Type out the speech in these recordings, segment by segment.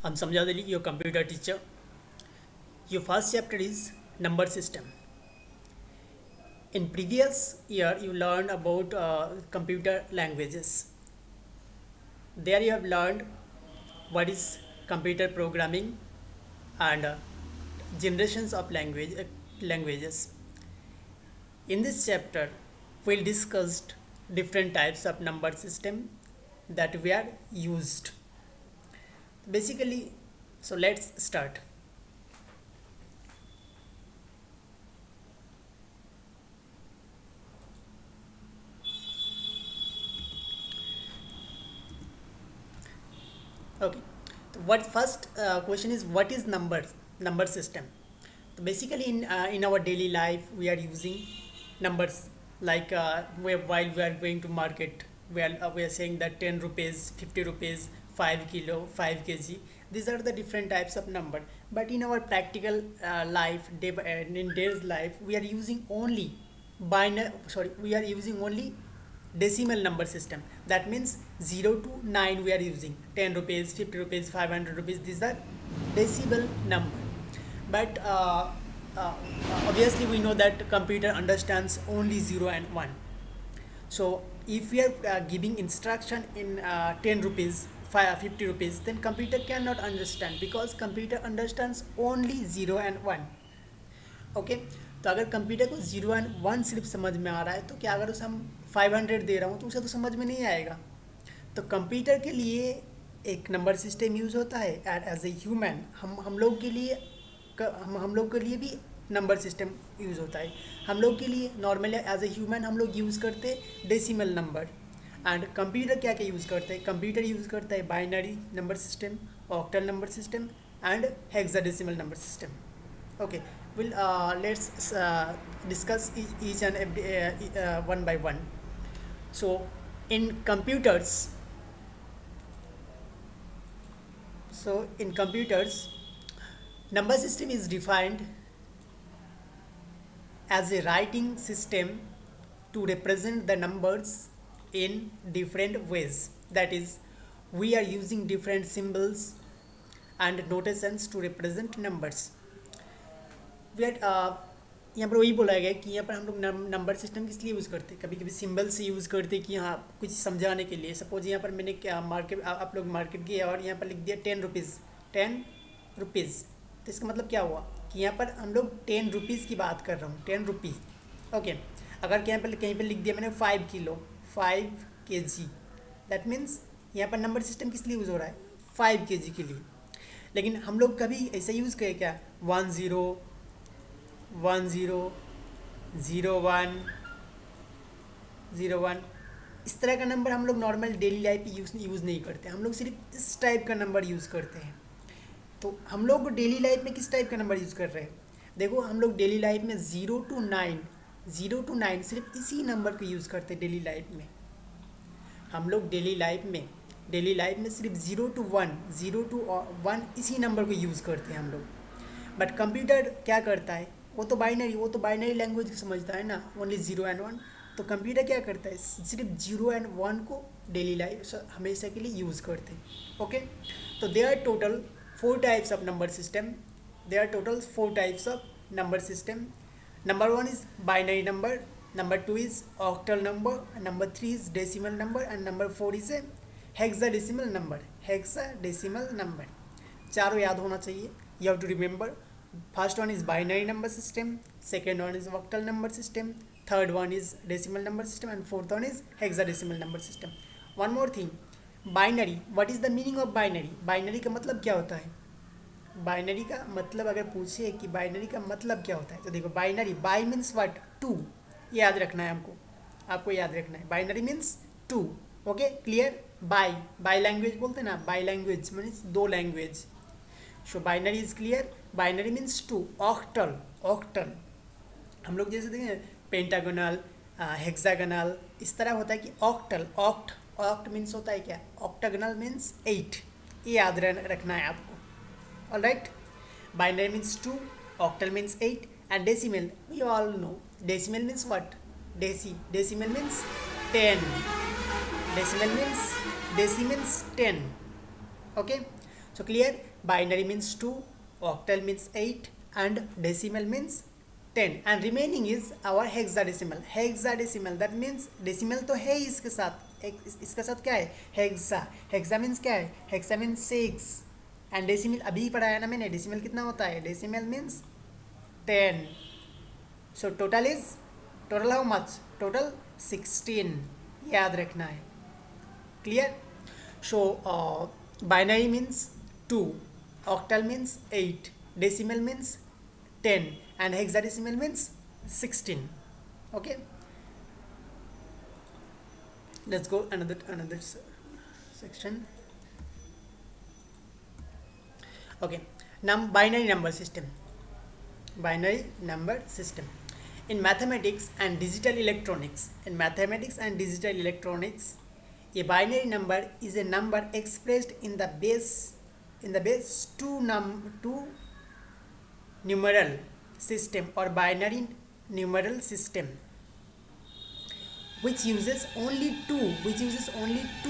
I'm Samjad Ali, your computer teacher. Your first chapter is number system. In previous year, you learned about computer languages. There you have learned what is computer programming and generations of languages. In this chapter, we'll discuss different types of number system that we are used. Basically, so let's start. Okay. So what first question is what is number system? So basically in our daily life we are using numbers like while we are going to market we are saying that 10 rupees, 50 rupees, 5 kilo, 5 kg. These are the different types of number. But in our practical life, in days life, we are using only we are using only decimal number system. That means 0 to 9 we are using 10 rupees, 50 rupees, 500 rupees. These are decimal number. But obviously we know that computer understands only 0 and 1. So if we are giving instruction in 10 rupees, 50 rupees, then computer cannot understand because computer understands only 0 and 1. Okay तो अगर computer को 0 and 1 सिर्फ समझ में आ रहा है तो क्या अगर उसे हम 500 दे रहा हूँ तो उसे तो समझ में नहीं आएगा. तो कंप्यूटर के लिए एक नंबर सिस्टम यूज़ होता है एंड एज ए ह्यूमन हम लोग के लिए हम लोग के लिए भी नंबर सिस्टम यूज़ होता है. हम लोग के लिए नॉर्मली एज ए ह्यूमन हम लोग यूज़ करते डेसिमल नंबर. एंड कंप्यूटर क्या क्या यूज़ करते हैं? कंप्यूटर यूज़ करता है binary number system, octal number system and hexadecimal number system. Okay, let's discuss each and every one by one. So in computers number system is defined as a writing system to represent the numbers in different ways. That is, we are using different symbols and notations to represent numbers. यहाँ पर वही बोला गया कि यहाँ पर हम लोग नंबर सिस्टम किस लिए यूज़ करते हैं. कभी कभी सिंबल से यूज़ करते हैं कि हाँ कुछ समझाने के लिए. सपोज यहाँ पर मैंने क्या आप लोग मार्केट गए और यहाँ पर लिख दिया 10 रुपीज़. तो इसका मतलब क्या हुआ कि यहाँ पर हम लोग 10 रुपीज़ की बात कर रहा हूँ, 10 रुपीज़. ओके, अगर कहीं पर लिख दिया मैंने 5 किलो, 5 kg, दैट मीन्स यहाँ पर नंबर सिस्टम किस लिए यूज़ हो रहा है? 5 kg के लिए. लेकिन हम लोग कभी ऐसा यूज़ करें क्या? 10, 01 इस तरह का नंबर हम लोग नॉर्मल डेली लाइफ में यूज़ नहीं करते. हम लोग सिर्फ इस टाइप का नंबर यूज़ करते हैं. तो हम लोग डेली लाइफ में किस टाइप का नंबर यूज़ कर रहे हैं? देखो हम लोग डेली लाइफ में 0 to 9 सिर्फ इसी नंबर को यूज़ करते हैं डेली लाइफ में. हम लोग डेली लाइफ में सिर्फ 0 to 1 इसी नंबर को यूज़ करते हैं हम लोग. बट कंप्यूटर क्या करता है? वो तो बाइनरी लैंग्वेज समझता है ना, ओनली 0 and 1. तो कंप्यूटर क्या करता है? सिर्फ 0 and 1 को डेली लाइफ हमेशा के लिए यूज़ करते हैं. ओके, तो there are total 4 types of number system. Number 1 is binary number, number 2 is octal number, number 3 is decimal number and number 4 is hexadecimal number. चारों याद होना चाहिए. You have to remember, first one is binary number system, second one is octal number system, third one is decimal number system and fourth one is hexadecimal number system. One more thing, binary. What is the meaning of binary? Binary का मतलब क्या होता है? Binary का मतलब अगर पूछे कि बाइनरी का मतलब क्या होता है तो देखो बाइनरी, बाई मीन्स व्हाट? 2. याद रखना है आपको याद रखना है. Binary means 2. Okay, clear? By language बोलते हैं ना, by language means 2 language. So binary is clear. Binary means 2. Octal हम लोग जैसे देखें पेंटागोनल, हेक्सागोनल, इस तरह होता है कि ऑक्ट मीन्स होता है क्या? Octagonal means 8. ये याद रखना है आपको. Alright, binary means 2, octal means 8 and decimal we all know. Decimal means what? Decimal means 10. Decimal means 10. Okay, So clear? Binary means 2, octal means 8, and decimal means 10, and remaining is our hexadecimal. Hexadecimal, that means decimal तो है ही इसके साथ, इसके साथ क्या है, hexa. Hexa means क्या है, हेक्सा मीन्स 6, एंड डेसिमल अभी पढ़ाया ना मैंने, डेसिमल कितना होता है, decimal means 10. So total how much, total 16, याद रखना है. Clear? So binary means 2, octal means 8, decimal means 10, and hexadecimal means 16. Okay, let's go another section. Okay, now binary number system. Binary number system in mathematics and digital electronics. In mathematics and digital electronics, a binary number is a number expressed in the base 2 numeral system or binary numeral system which uses only two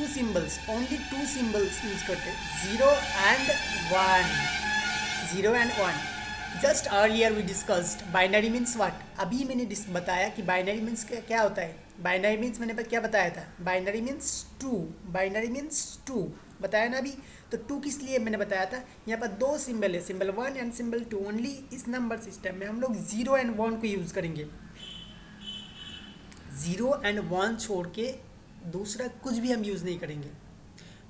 symbols use करते हैं, 0 and 1. Just earlier we discussed binary means what. अभी मैंने बताया कि binary means क्या होता है. Binary means मैंने क्या बताया था, binary means 2 बताया ना अभी. तो 2 किस लिए मैंने बताया था, यहाँ पर 2 सिंबल है, सिंबल 1 एंड सिंबल 2. ओनली इस नंबर सिस्टम में हम लोग 0 एंड 1 को यूज़ करेंगे. 0 एंड 1 छोड़ के दूसरा कुछ भी हम यूज़ नहीं करेंगे.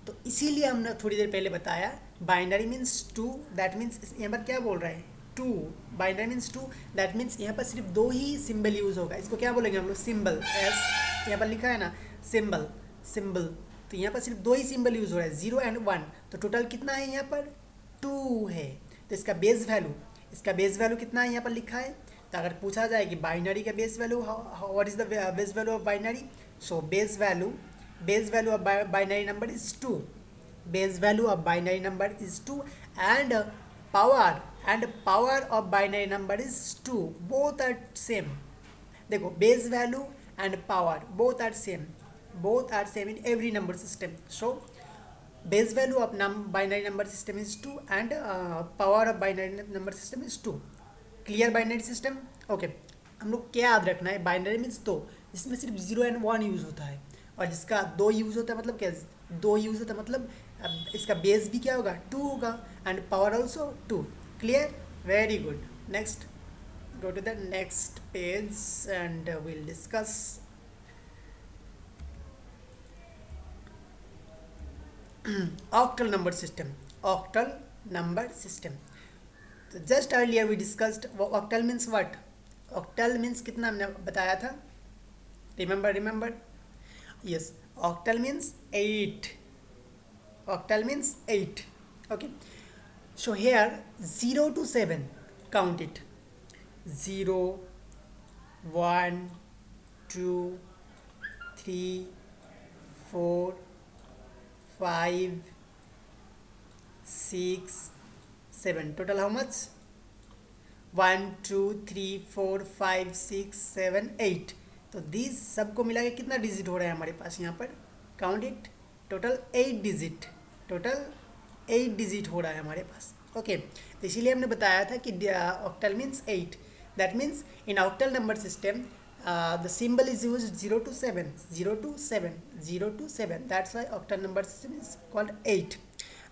तो इसीलिए हमने थोड़ी देर पहले बताया बाइनरी मीन्स 2, दैट मीन्स यहाँ पर क्या बोल रहा है, 2. बाइनरी मीन्स 2, दैट मीन्स यहाँ पर सिर्फ 2 ही सिंबल यूज़ होगा. इसको क्या बोलेंगे हम लोग, सिंबल. एस यहाँ पर लिखा है ना, सिंबल. तो यहाँ पर सिर्फ 2 ही सिंबल यूज़ हो रहा है, 0 एंड 1. तो टोटल कितना है यहाँ पर, 2 है. तो इसका बेस वैल्यू कितना है, यहाँ पर लिखा है. तो अगर पूछा जाए कि बाइनरी का base value, what is the base value of binary, so base value of binary number is 2. Base value of binary number is 2 and power of binary number is 2. Both are same. देखो, base value and power both are same in every number system. So base value of binary number system is 2 and power of binary number system is 2. Clear binary system? Okay, हम लोग क्या याद रखना है, binary means 2 जिसमें सिर्फ 0 and 1 use होता है, और जिसका 2 यूज़ होता है मतलब क्या, 2 यूज़ होता है मतलब इसका बेस भी क्या होगा, 2 होगा, and power also 2. Clear? Very good. Next, go to the next page and we'll discuss octal number system. तो just earlier we discussed octal means what. octal means कितना हमने बताया था, remember. Yes, octal means 8. Okay, so here 0 to 7, count it. 0, 1, 2, 3, 4, 5, 6, 7. Total how much? 1, 2, 3, 4, 5, 6, 7, 8. तो this सबको मिला के कितना डिजिट हो रहा है हमारे पास यहाँ पर, काउंट इट. टोटल 8 डिजिट हो रहा है हमारे पास. ओके, तो इसीलिए हमने बताया था कि octal means 8. That means in octal number system the symbol is used 0 to 7. That's why octal number system is called 8.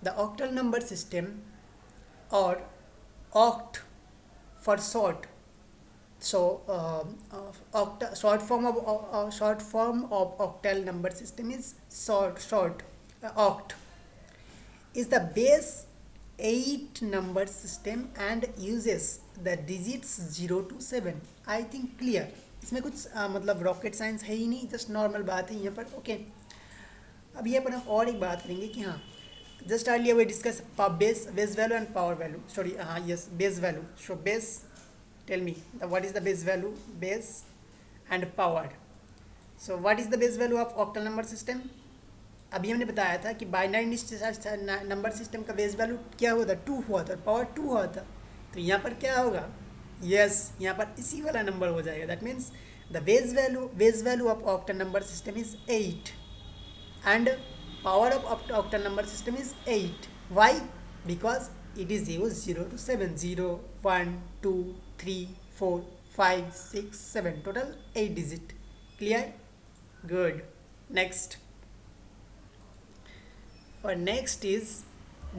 The octal number system, or oct for short. So short form of octal number system is oct. Is the base 8 number system and uses the digits 0 to 7. I think clear. इसमें कुछ मतलब rocket science है ही नहीं, just normal बात है यहाँ पर. Okay, अब यहाँ पर हम और एक बात करेंगे कि हाँ, just earlier we discuss base value and power value. Sorry, हाँ, yes, base value. So base, tell me what is the base value, base and power. So what is the base value of octal number system. अभी हमने बताया था कि binary number system का base value क्या हुआ था, 2 हुआ था, पावर 2 हुआ था. तो यहाँ पर क्या होगा, यस, यहाँ पर इसी वाला नंबर हो जाएगा. That means the base value of octal number system is 8 and power of octal number system is 8. Why? because it is used 0 to 7. 0, 1, 2, 3, 4, 5, 6, 7. Total 8 digit. Clear? Good. Next. Our next is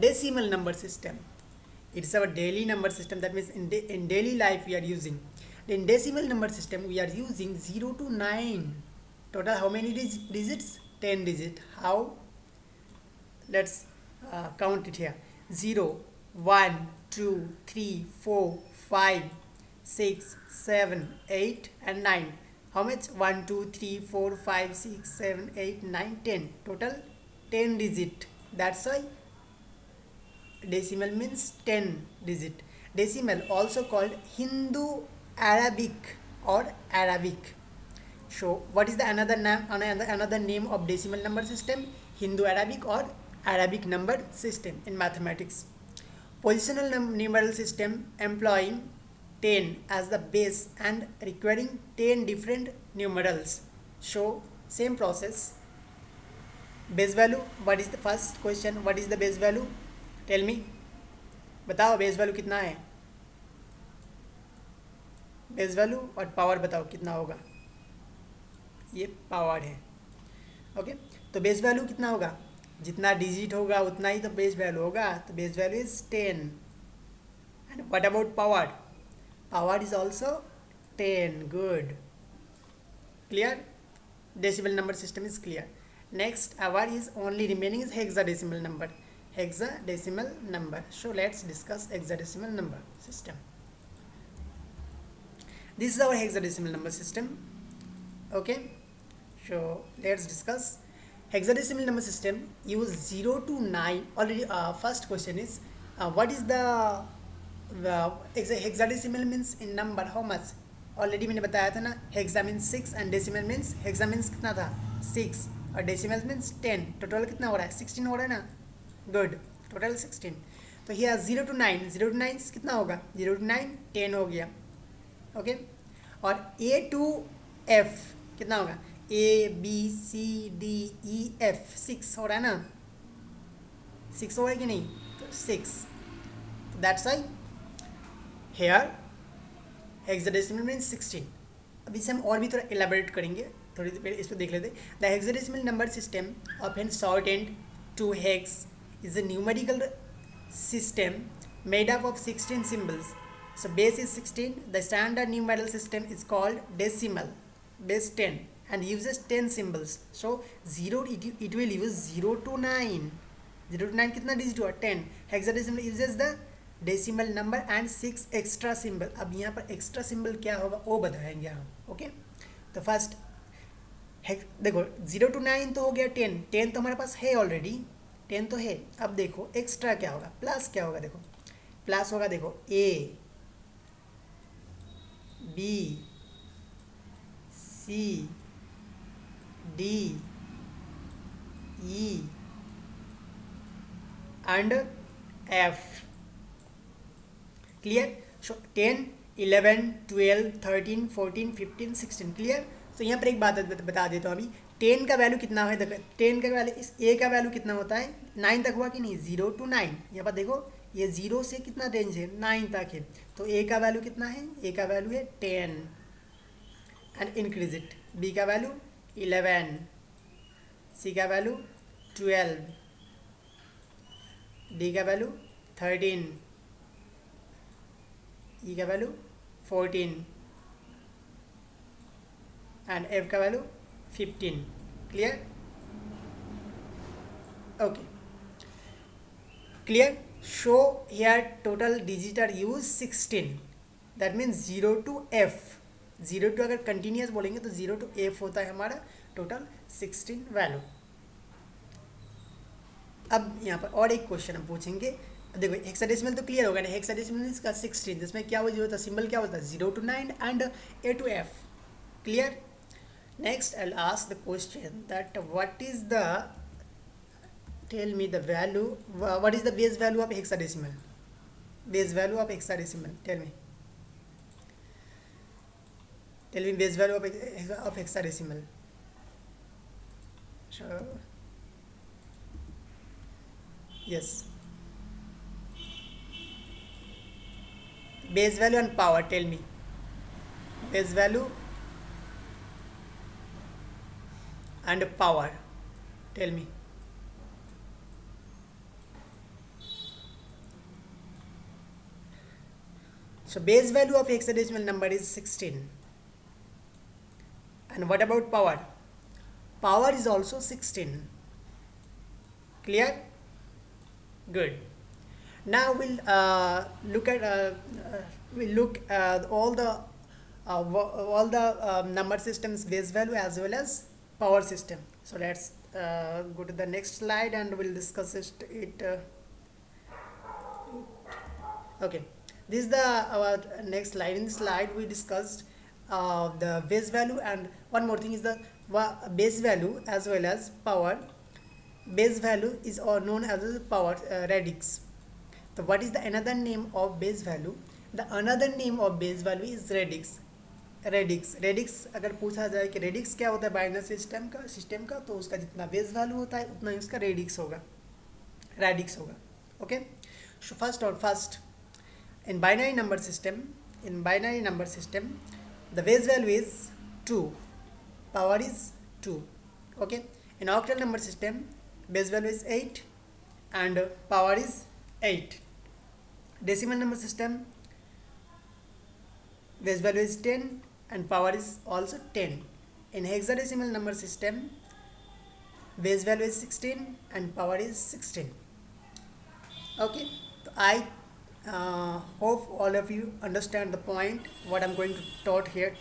decimal number system. It's our daily number system. That means in daily life we are using. In decimal number system we are using 0 to 9. Total how many digits? 10 digit. How? Let's count it here. 0, 1, 2, 3, 4, 5, 6, 7, 8 and 9. How much? 1, 2, 3, 4, 5, 6, 7, 8, 9, 10. Total 10 digit. That's why decimal means 10 digit. Decimal also called Hindu Arabic or Arabic. So what is the another name of decimal number system? Hindu Arabic or Arabic number system in mathematics. Positional numeral system employing 10 as the base and requiring 10 different numerals. So same process. Base value, what is the first question? What is the base value? Tell me. बताओ base value कितना है? Base value और power बताओ कितना होगा? ये power है. Okay, तो बेस वैल्यू कितना होगा? जितना डिजिट होगा उतना ही तो बेस वैल्यू होगा. तो base value is 10. And what about power? Power is also 10. Good. Clear? Decimal number system is clear. Next, our is only remaining is hexadecimal number. Hexadecimal number. So let's discuss hexadecimal number system. This is our hexadecimal number system. Okay. So let's discuss hexadecimal number system. Use 0 to 9. Already, first question is what is the hexadecimal means in number? How much? Already मैंने बताया था ना. Hexa means 6 and decimal means hexa means कितना था? 6 और decimal means 10. Total कितना हो रहा है? 16 हो रहा है ना. गुड. टोटल 16. तो हियर 0 to 9. 0 to 9 कितना होगा? 0 to 9 10 हो गया. ओके. और A to F कितना होगा? A B C D E F 6 हो रहा है ना. 6 हो रहा है कि नहीं? तो 6. That's why here hexadecimal means 16. अब इसे हम और भी थोड़ा एलाबोरेट करेंगे. थोड़ी देर पहले इसको देख लेते. The hexadecimal number system of an short and to hex is a numerical system made up of 16 symbols. So base is 16. The standard numerical system is called decimal. Base 10 and uses 10 symbols. So 0 it will use 0 to 9. 0 to 9 कितना digit हुआ? 10. Hexadecimal uses the decimal number and 6 extra symbol. अब यहाँ पर extra symbol क्या होगा वो बताएंगे हम. ओके. तो फर्स्ट देखो 0 to 9 तो हो गया. 10 तो हमारे पास है ऑलरेडी. 10 तो है. अब देखो एक्स्ट्रा क्या होगा? प्लस क्या होगा? देखो प्लस होगा. देखो A B C D E and F. Clear? So 10 11 12 13 14 15 16. Clear? तो यहाँ पर एक बात बता देता हूँ अभी. 10 का वैल्यू कितना है? देखो 10 का वैल्यू इस A का वैल्यू कितना होता है? 9 तक हुआ कि नहीं? 0 to 9. यहाँ पर देखो ये 0 से कितना रेंज है? 9 तक है. तो A का वैल्यू कितना है? A का वैल्यू है 10 एंड इंक्रीज इट. B का वैल्यू 11. C का वैल्यू 12. D का वैल्यू 13. E का वैल्यू 14 एंड F का value 15. Clear? Okay. Clear? So here total digit are use 16. That means 0 to F. 0 to अगर कंटिन्यूस बोलेंगे तो 0 to F होता है हमारा टोटल 16 वैल्यू. अब यहाँ पर और एक क्वेश्चन हम पूछेंगे. देखो हेक्साडेसिमल तो क्लियर होगा ना. हेक्साडेसिमल इसका 16. जिसमें क्या होता है? सिंबल क्या होता है? 0 to 9 and A to F. Clear? Next I will ask the question that what is the tell me the value what is the base value of hexadecimal. Base value of hexadecimal. Tell me base value of hexadecimal. Yes base value and power, tell me. Base value and power, tell me. So base value of hexadecimal number is 16. And what about power? Power is also 16. Clear? Good. Now we'll look at all the number systems base value as well as power system. So let's go to the next slide and we'll discuss it. Okay, this is the our next slide. In this slide we discussed the base value, and one more thing is the base value as well as power. Base value is known as the power radix. So what is the another name of base value? The another name of base value is radix. Radix अगर पूछा जाए कि radix क्या होता है binary system का तो उसका जितना बेस वैल्यू होता है उतना ही उसका रेडिक्स होगा okay. So first in binary number system the base value is 2, power is 2. Okay, in octal number system base value is 8 and power is 8. Decimal number system base value is 10 and power is also 10. In hexadecimal number system base value is 16 and power is 16. Okay, so I hope all of you understand the point what I'm going to taught here.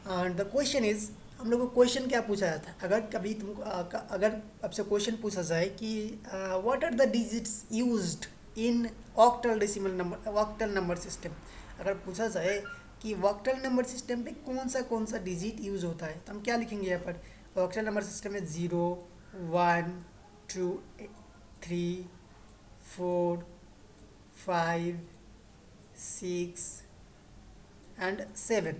And the question is, हम लोग को question क्या पूछा जाता है? अगर कभी तुमको अगर आपसे क्वेश्चन पूछा जाए कि what are the digits used in octal number system, अगर पूछा जाए कि ऑक्टल नंबर सिस्टम पे कौन सा डिजिट यूज होता है तो हम क्या लिखेंगे यहाँ पर? ऑक्टल नंबर सिस्टम में 0 1 2 3 4 5 6 and 7.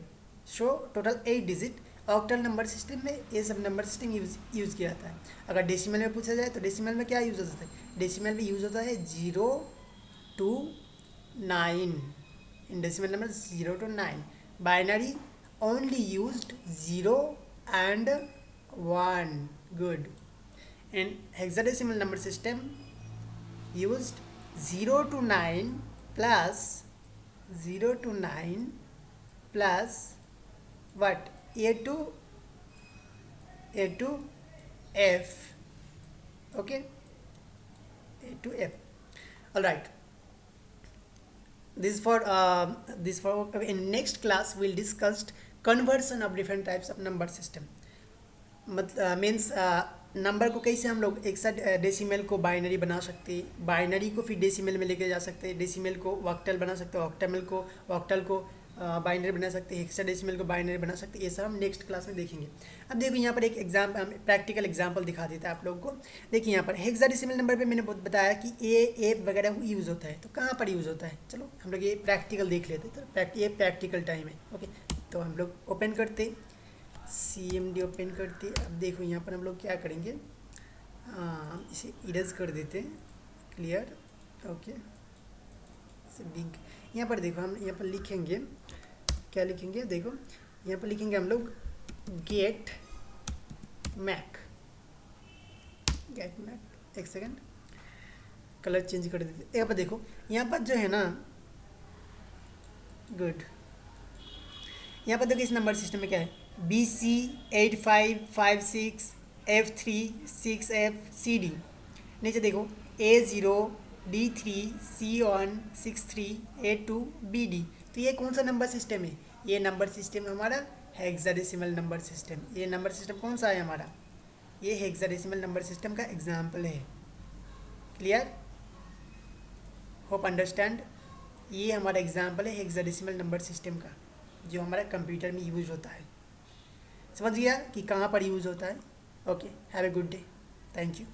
So total 8 digit octal number system में ये सब नंबर सिस्टम यूज़ किया जाता है. अगर डेसिमल में पूछा जाए तो डेसिमल में क्या यूज़ होता है? डेसिमल में यूज़ होता है 0 to 9. In decimal number 0 to 9. Binary only used 0 and 1. Good. In hexadecimal number system used 0 to 9 plus what? A to F. Okay, A to F. All right, this for in next class we'll discuss conversion of different types of number system. Means number को कैसे हम लोग एक साथ decimal को binary बना सकते हैं, बाइनरी को फिर डेसिमल में लेके जा सकते हैं, डेसिमल को ऑक्टल बना सकते हैं, ऑक्टल को बाइनरी बना सकते हैं, हेक्साडेसिमल को बाइनरी बना सकते हैं. ये सब हम नेक्स्ट क्लास में देखेंगे. अब देखो यहाँ पर एक प्रैक्टिकल एग्जांपल दिखा देता है आप लोगों को. देखिए यहाँ पर हेक्साडेसिमल नंबर पे मैंने बताया कि ए वगैरह यूज़ होता है, तो कहाँ पर यूज़ होता है? चलो हम लोग ये प्रैक्टिकल देख लेते हैं. तो ये प्रैक्टिकल टाइम है. ओके, तो हम लोग ओपन करते CMD ओपन करते. अब देखो यहाँ पर हम लोग क्या करेंगे, इसे इरेज कर देते हैं. क्लियर. ओके, इसे बिग. यहाँ पर देखो हम यहाँ पर लिखेंगे, क्या लिखेंगे? देखो यहाँ पर लिखेंगे हम लोग गेट मैक. एक सेकेंड, कलर चेंज कर देते. यहाँ पर देखो, यहाँ पर जो है ना, गुड, यहाँ पर देखो इस नंबर सिस्टम में क्या है? BC 8556 F3 6F CD. नीचे देखो A0 D3 C1 63 A2 BD. तो ये कौन सा नंबर सिस्टम है? ये नंबर सिस्टम हमारा हेक्साडेसिमल नंबर सिस्टम. ये नंबर सिस्टम कौन सा है हमारा? ये हेक्साडेसिमल नंबर सिस्टम का एग्जाम्पल है. क्लियर? Hope understand. ये हमारा एग्जाम्पल है हेक्साडेसिमल नंबर सिस्टम का, जो हमारा कंप्यूटर में यूज होता है. समझ गया कि कहाँ पर यूज़ होता है. Okay, have a good day. Thank you.